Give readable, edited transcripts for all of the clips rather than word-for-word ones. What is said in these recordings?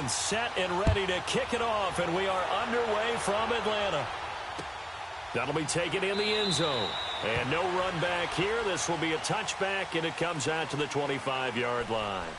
set and ready to kick it off, and we are underway from Atlanta. That'll be taken in the end zone. And no run back here. This will be a touchback, and it comes out to the 25-yard line.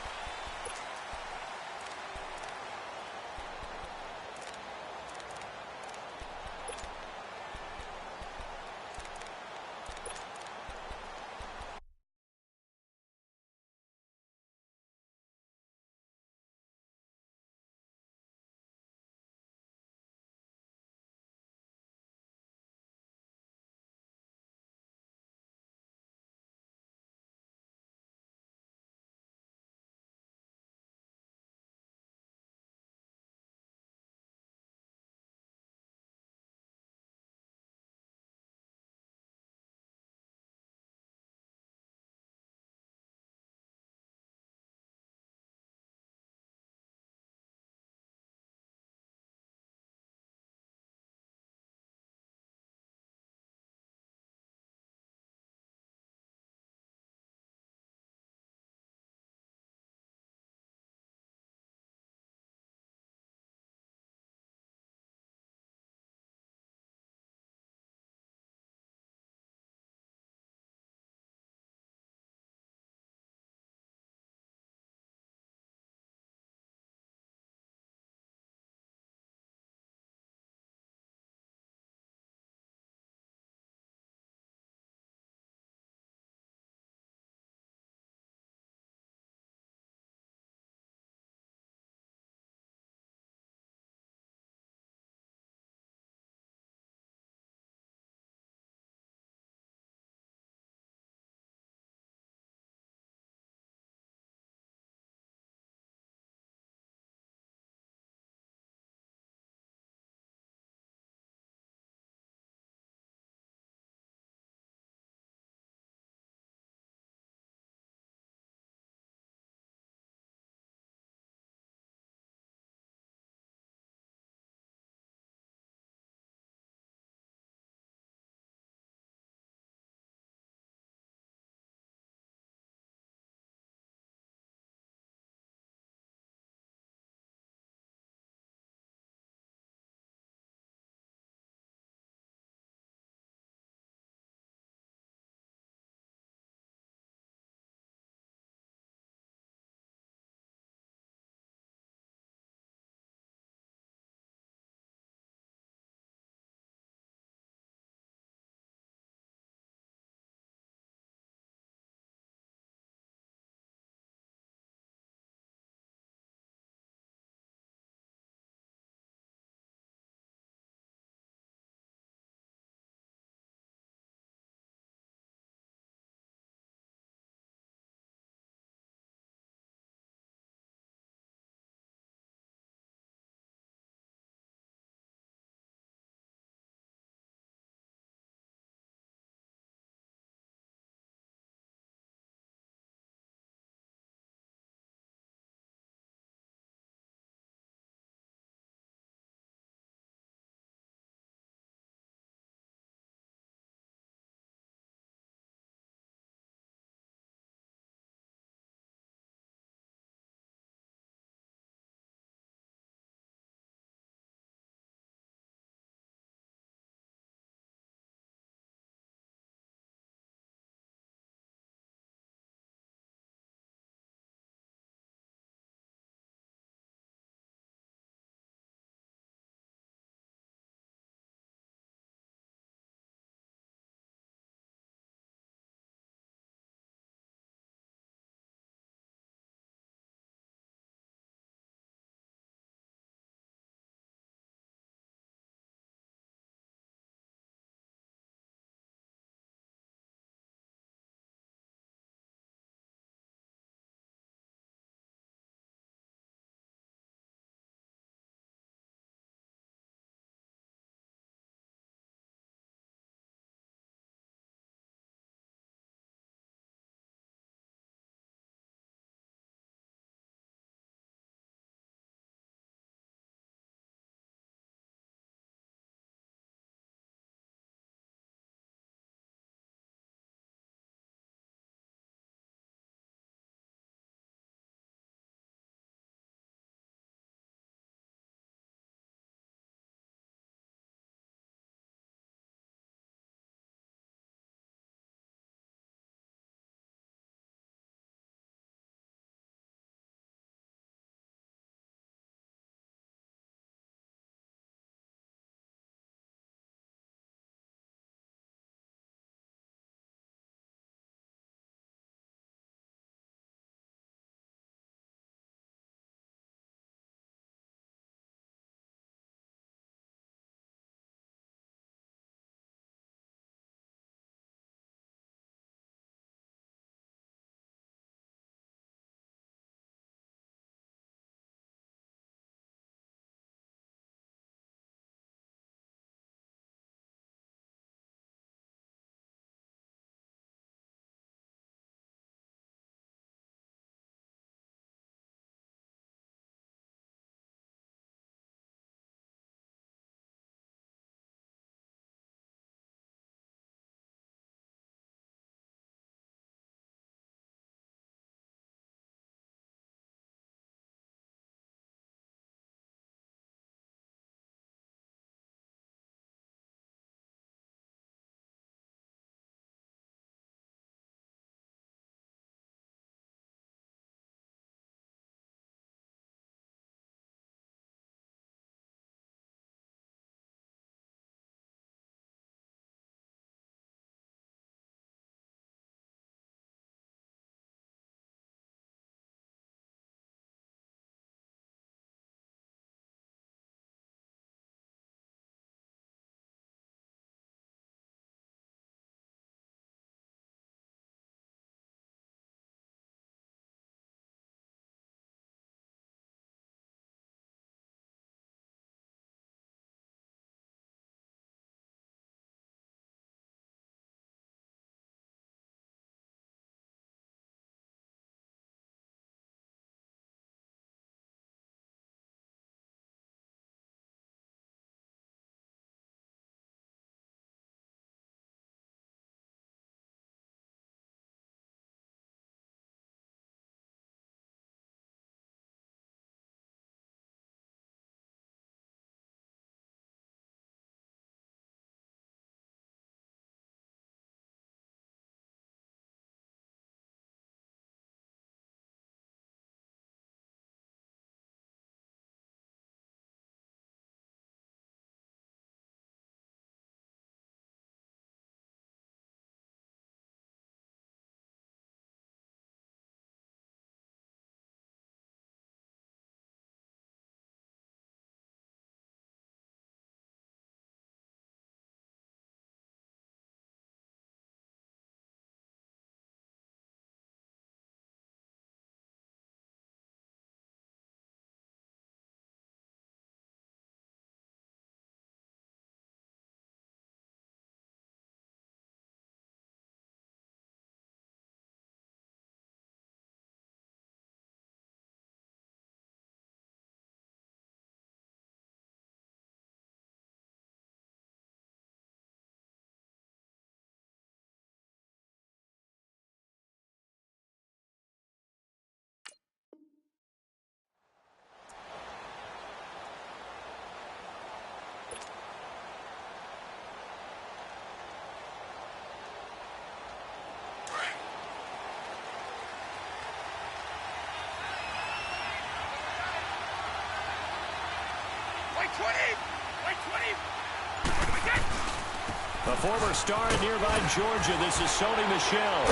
A former star in nearby Georgia, this is Sony Michel.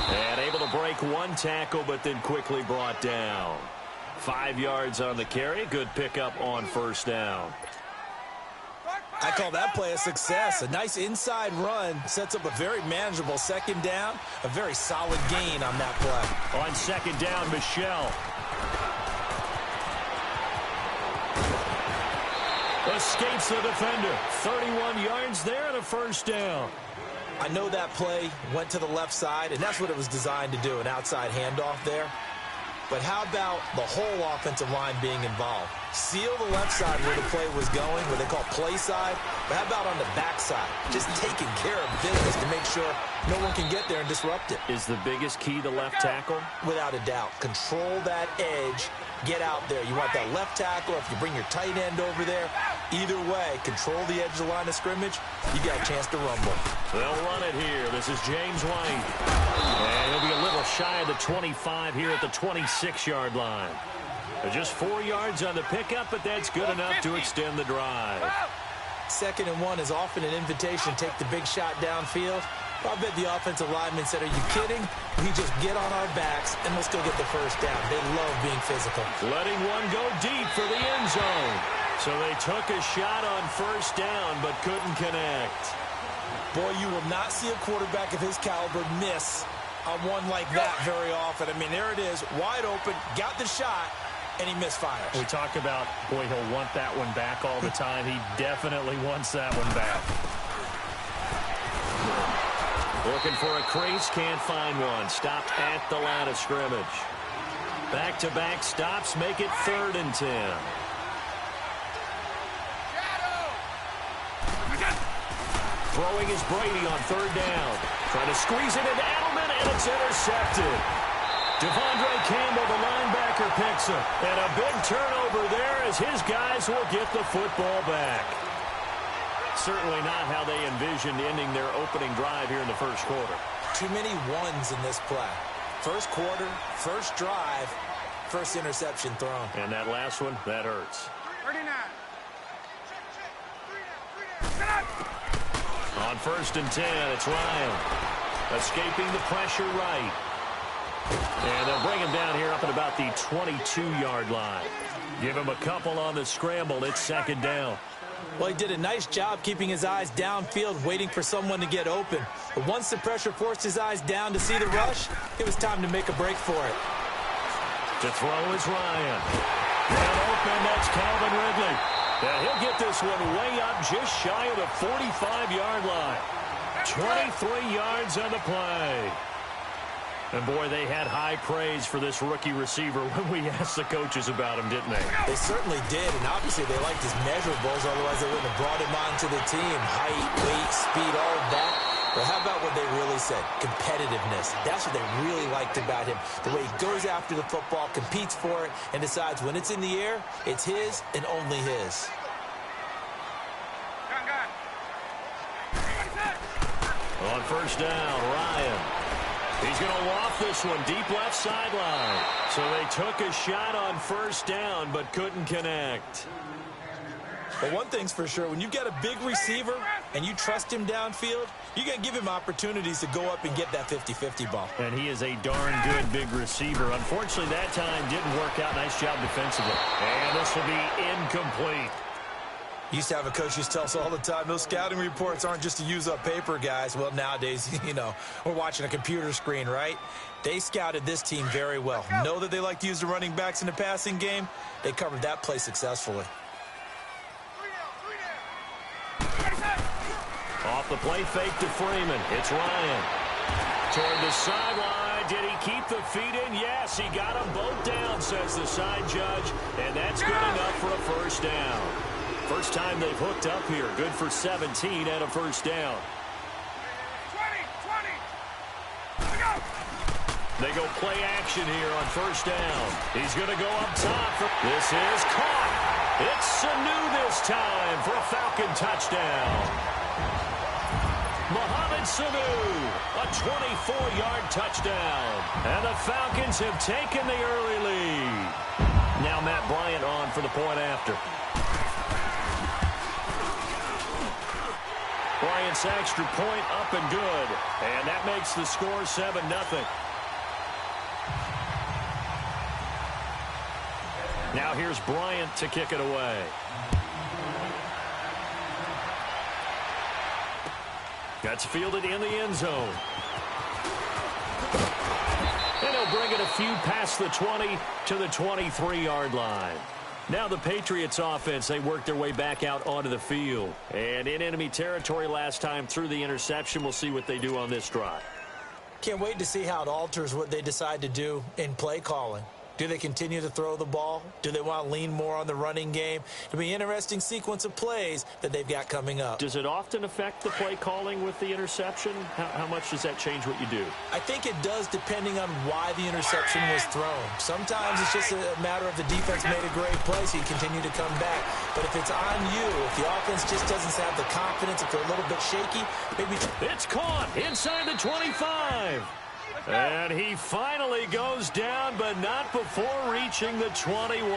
And able to break one tackle, but then quickly brought down. 5 yards on the carry. Good pickup on first down. I call that play a success. A nice inside run sets up a very manageable second down. A very solid gain on that play. On second down, Michel. Escapes the defender. 31 yards there and a first down. I know that play went to the left side, and that's what it was designed to do, an outside handoff there. But how about the whole offensive line being involved? Seal the left side where the play was going, what they call play side. But how about on the back side? Just taking care of business to make sure no one can get there and disrupt it. Is the biggest key the left tackle? Without a doubt. Control that edge. Get out there. You want that left tackle. If you bring your tight end over there, either way, control the edge of the line of scrimmage, you got a chance to rumble. They'll run it here. This is James White. And he'll be a little shy of the 25 here at the 26-yard line. Just 4 yards on the pickup, but that's good enough to extend the drive. 2nd and 1 is often an invitation to take the big shot downfield. I bet the offensive lineman said, are you kidding? We just get on our backs and let's go get the first down. They love being physical. Letting one go deep for the end zone. So they took a shot on first down but couldn't connect. Boy, you will not see a quarterback of his caliber miss on one like that very often. I mean, there it is, wide open, got the shot, and he misfires. We talk about, boy, he'll want that one back all the time. He definitely wants that one back. Looking for a crease, can't find one. Stopped at the line of scrimmage. Back-to-back stops make it 3rd and 10. Throwing is Brady on 3rd down. Trying to squeeze it into Edelman, and it's intercepted. Devondre Campbell, the linebacker, picks him. And a big turnover there as his guys will get the football back. Certainly not how they envisioned ending their opening drive here in the first quarter. Too many ones in this play. First quarter, first drive, first interception thrown. And that last one, that hurts. 39. On 1st and 10, it's Ryan. Escaping the pressure right. And they'll bring him down here up at about the 22-yard line. Give him a couple on the scramble. It's 2nd down. Well, he did a nice job keeping his eyes downfield, waiting for someone to get open. But once the pressure forced his eyes down to see the rush, it was time to make a break for it. To throw is Ryan. And open, that's Calvin Ridley. And he'll get this one way up just shy of the 45-yard line. 23 yards on the play. And, boy, they had high praise for this rookie receiver when we asked the coaches about him, didn't they? They certainly did, and obviously they liked his measurables, otherwise they wouldn't have brought him onto the team. Height, weight, speed, all of that. But how about what they really said? Competitiveness. That's what they really liked about him. The way he goes after the football, competes for it, and decides when it's in the air, it's his and only his. On 1st down, Ryan. He's going to loft this one deep left sideline. So they took a shot on 1st down but couldn't connect. But one thing's for sure, when you've got a big receiver and you trust him downfield, you're going to give him opportunities to go up and get that 50-50 ball. And he is a darn good big receiver. Unfortunately, that time didn't work out. Nice job defensively. And this will be incomplete. Used to have a coach who tells us all the time, those scouting reports aren't just to use up paper, guys. Well, nowadays, you know, we're watching a computer screen, right? They scouted this team very well. Know that they like to use the running backs in the passing game. They covered that play successfully. Off the play fake to Freeman. It's Ryan. Toward the sideline. Did he keep the feet in? Yes, he got them both down, says the side judge. And that's good enough for a 1st down. First time they've hooked up here. Good for 17 and a 1st down. 20. They go play action here on 1st down. He's going to go up top. This is caught. It's Sanu this time for a Falcon touchdown. Mohamed Sanu, a 24-yard touchdown. And the Falcons have taken the early lead. Now Matt Bryant on for the point after. Giants extra point up and good. And that makes the score 7-0. Now here's Bryant to kick it away. That's fielded in the end zone. And he'll bring it a few past the 20 to the 23-yard line. Now the Patriots offense, they work their way back out onto the field. And in enemy territory last time through the interception. We'll see what they do on this drive. Can't wait to see how it alters what they decide to do in play calling. Do they continue to throw the ball? Do they want to lean more on the running game? It'll be an interesting sequence of plays that they've got coming up. Does it often affect the play calling with the interception? How much does that change what you do? I think it does, depending on why the interception was thrown. Sometimes it's just a matter of the defense made a great play, so you continue to come back. But if it's on you, if the offense just doesn't have the confidence, if they're a little bit shaky, maybe... It's caught inside the 25. And he finally goes down, but not before reaching the 21.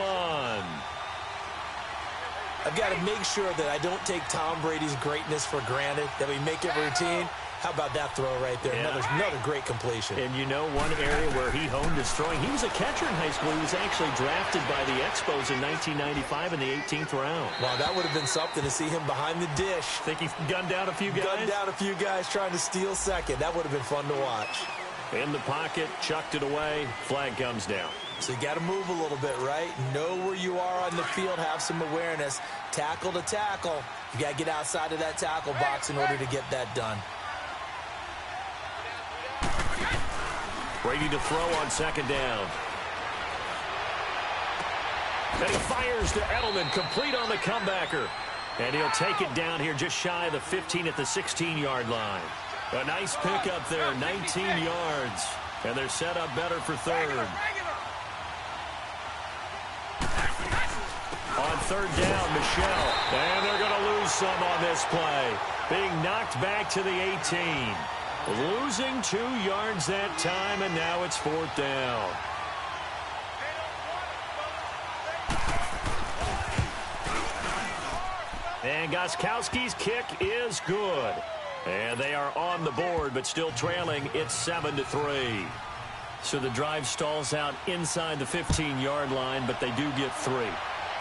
I've got to make sure that I don't take Tom Brady's greatness for granted, that we make it routine. How about that throw right there? Yeah. Another great completion. And you know one area where he honed his throwing, he was a catcher in high school. He was actually drafted by the Expos in 1995 in the 18th round. Wow, that would have been something to see him behind the dish. Think he gunned down a few guys? Gunned down a few guys trying to steal second. That would have been fun to watch. In the pocket, chucked it away, flag comes down. So you got to move a little bit, right? Know where you are on the field, have some awareness. Tackle to tackle. You got to get outside of that tackle box in order to get that done. Brady to throw on second down. And he fires to Edelman, complete on the comebacker. And he'll take it down here just shy of the 15 at the 16-yard line. A nice pickup there, 19 yards. And they're set up better for third. On third down, Michelle. And they're going to lose some on this play. Being knocked back to the 18. Losing 2 yards that time, and now it's fourth down. And Gostkowski's kick is good. And they are on the board, but still trailing. It's 7-3. So the drive stalls out inside the 15-yard line, but they do get 3.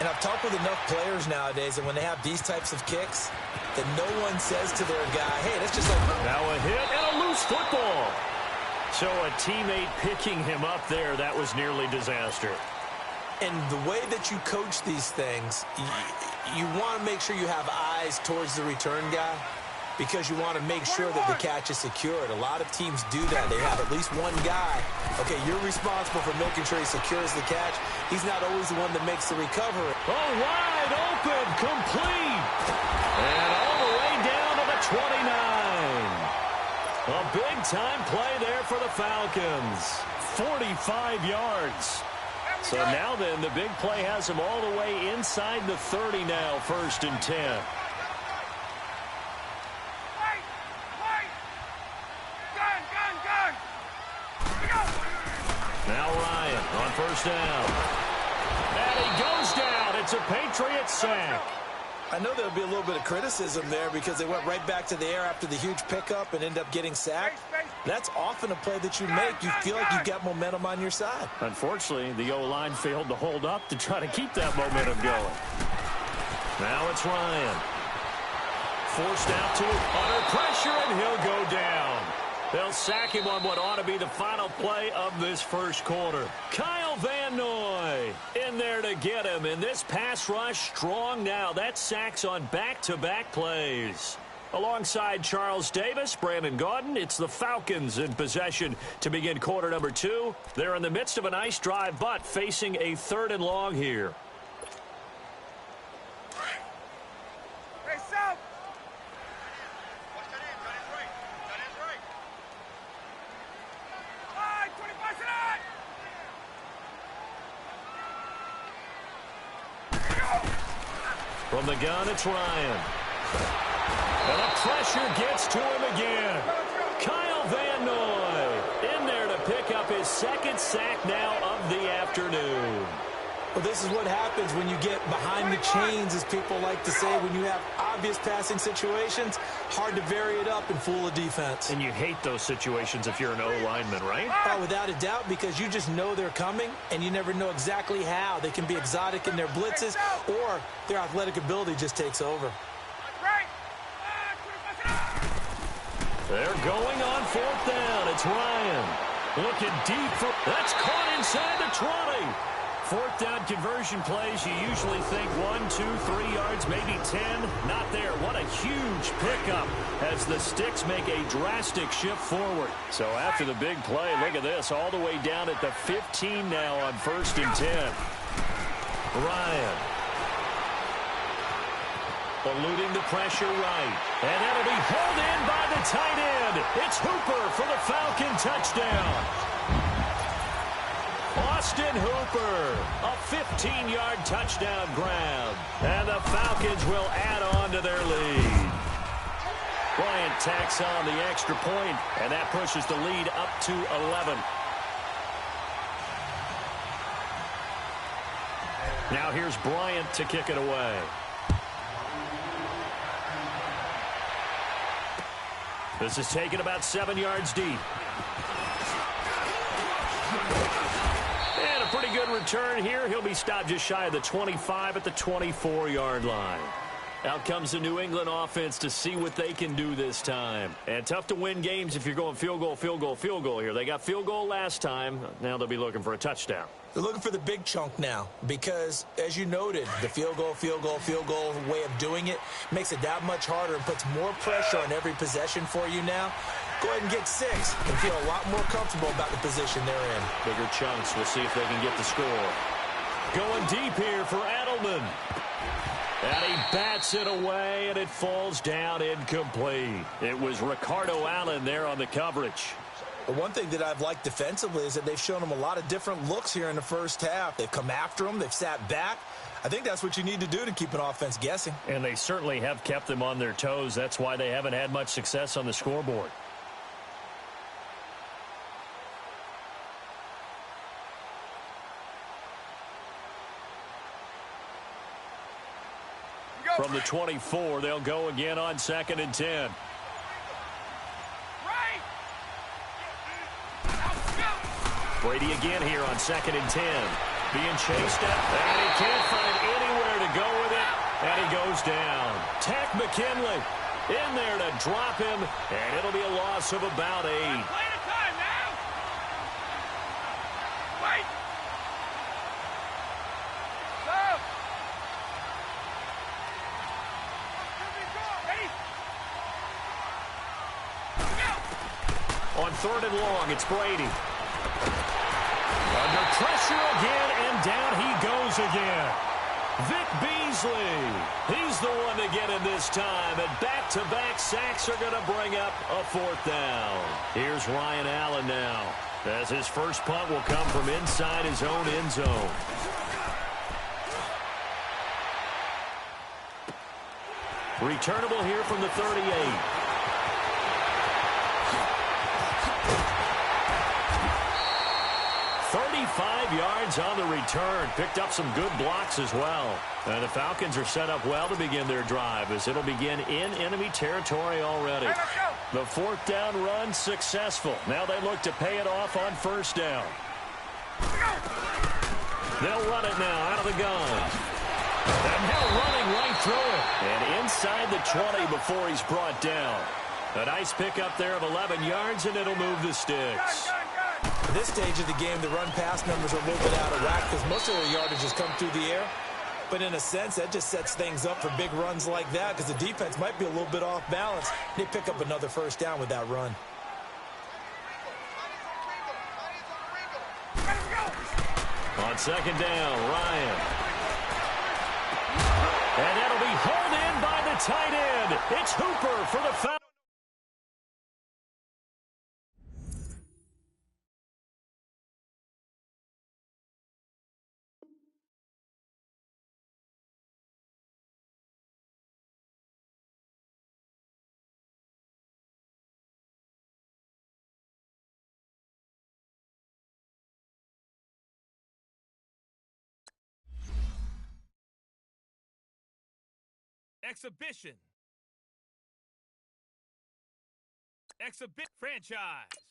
And I've talked with enough players nowadays that when they have these types of kicks, that no one says to their guy, hey, that's just like... Now a hit and a loose football. So a teammate picking him up there, that was nearly disaster. And the way that you coach these things, you want to make sure you have eyes towards the return guy, because you want to make sure that the catch is secured. A lot of teams do that. They have at least one guy. Okay, you're responsible for making sure he secures the catch. He's not always the one that makes the recovery. Oh, wide open, complete. And all the way down to the 29. A big-time play there for the Falcons. 45 yards. So now then, the big play has them all the way inside the 30 now, 1st and 10. Now Ryan on first down. And he goes down. It's a Patriots sack. I know there'll be a little bit of criticism there because they went right back to the air after the huge pickup and end up getting sacked. That's often a play that you make. You feel like you've got momentum on your side. Unfortunately, the O-line failed to hold up to try to keep that momentum going. Now it's Ryan. Forced out to it under pressure, and he'll go down. They'll sack him on what ought to be the final play of this first quarter. Kyle Van Noy in there to get him. And this pass rush strong now. That sacks on back-to-back plays. Alongside Charles Davis, Brandon Gaudin, it's the Falcons in possession to begin quarter number 2. They're in the midst of a nice drive, but facing a 3rd and long here. From the gun, it's Ryan. And the pressure gets to him again. Kyle Van Noy in there to pick up his 2nd sack now of the afternoon. Well, this is what happens when you get behind the chains, as people like to say. When you have obvious passing situations, hard to vary it up and fool a defense. And you hate those situations if you're an O-lineman, right? Oh, without a doubt, because you just know they're coming, and you never know exactly how. They can be exotic in their blitzes, or their athletic ability just takes over. They're going on 4th down. It's Ryan. Looking deep for... That's caught inside the 20. 4th down conversion plays, you usually think 1, 2, 3 yards, maybe 10. Not there. What a huge pickup as the Sticks make a drastic shift forward. So after the big play, look at this, all the way down at the 15 now on 1st and 10. Ryan. Eluding the pressure right. And that'll be held in by the tight end. It's Hooper for the Falcon touchdown. Austin Hooper, a 15-yard touchdown grab. And the Falcons will add on to their lead. Bryant tacks on the extra point, and that pushes the lead up to 11. Now here's Bryant to kick it away. This is taken about 7 yards deep. And a pretty good return here. He'll be stopped just shy of the 25 at the 24-yard line. Out comes the New England offense to see what they can do this time. And tough to win games if you're going field goal, field goal, field goal here. They got field goal last time. Now they'll be looking for a touchdown. They're looking for the big chunk now because, as you noted, the field goal, field goal, field goal way of doing it makes it that much harder and puts more pressure on every possession for you now. Go ahead and get 6 and feel a lot more comfortable about the position they're in. Bigger chunks. We'll see if they can get the score. Going deep here for Edelman. And he bats it away, and it falls down incomplete. It was Ricardo Allen there on the coverage. The one thing that I've liked defensively is that they've shown them a lot of different looks here in the first half. They've come after them. They've sat back. I think that's what you need to do to keep an offense guessing. And they certainly have kept them on their toes. That's why they haven't had much success on the scoreboard. From the 24, they'll go again on 2nd and 10. Brady again here on 2nd and 10. Being chased up, and he can't find anywhere to go with it, and he goes down. Tack McKinley in there to drop him, and it'll be a loss of about 8. On 3rd and long, it's Brady. Under pressure again, and down he goes again. Vic Beasley, he's the one to get him this time, and back-to-back sacks are going to bring up a 4th down. Here's Ryan Allen now, as his first punt will come from inside his own end zone. Returnable here from the 38. 35 yards on the return. Picked up some good blocks as well. And the Falcons are set up well to begin their drive as it'll begin in enemy territory already. The 4th down run successful. Now they look to pay it off on 1st down. They'll run it now out of the gun. And now running right through it. And inside the 20 before he's brought down. A nice pickup there of 11 yards, and it'll move the Sticks. At this stage of the game, the run-pass numbers are a little bit out of whack because most of their yardage has come through the air. But in a sense, that just sets things up for big runs like that because the defense might be a little bit off balance. They pick up another 1st down with that run. On 2nd down, Ryan. And that'll be hauled in by the tight end. It's Hooper for the foul. Exhibition. Franchise.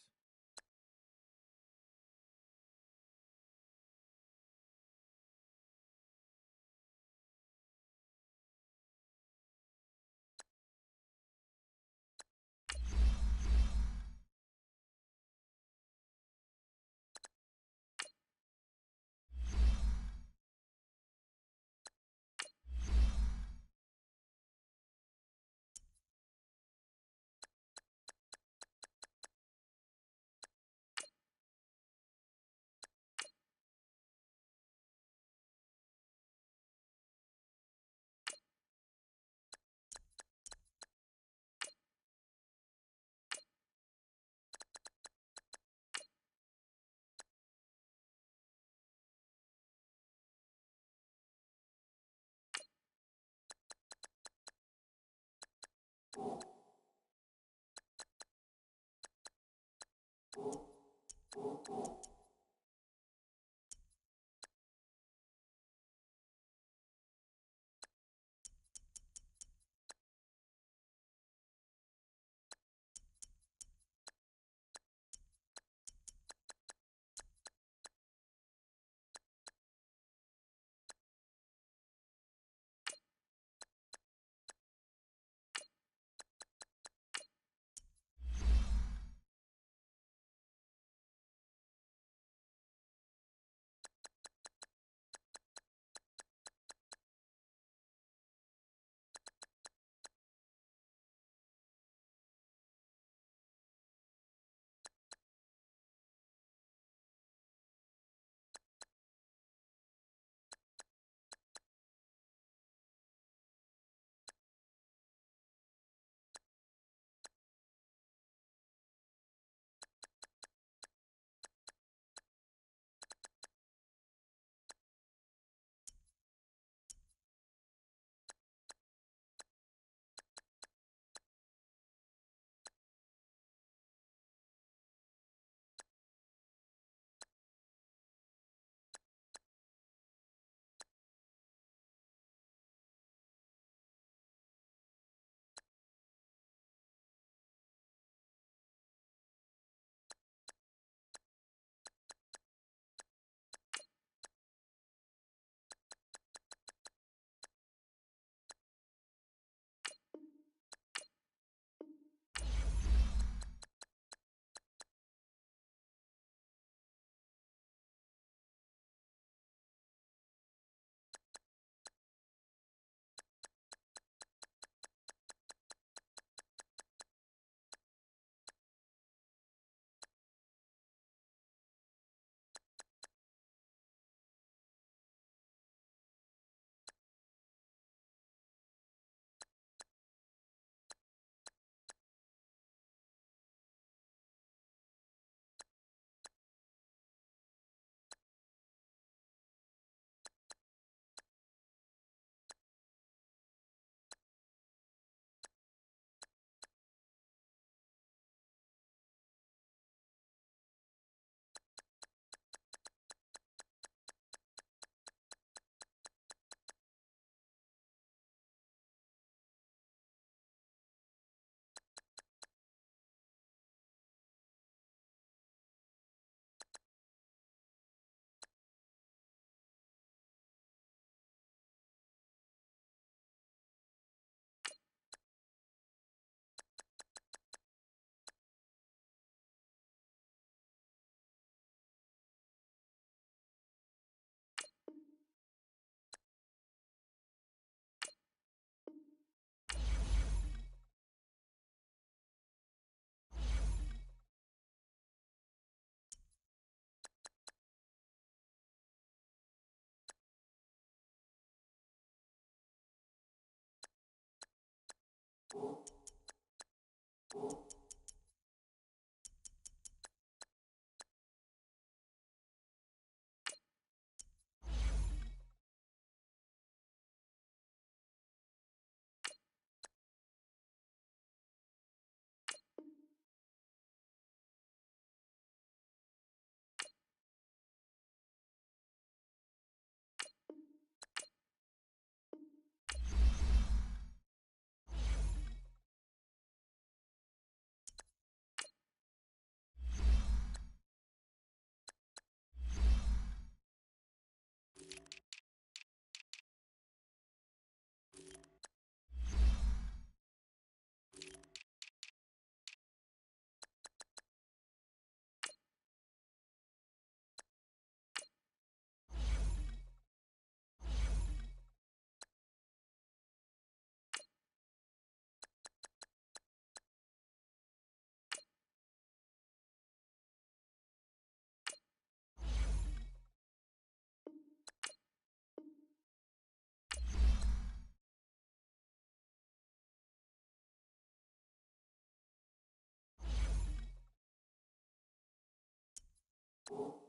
WHOWANNABEAGATOR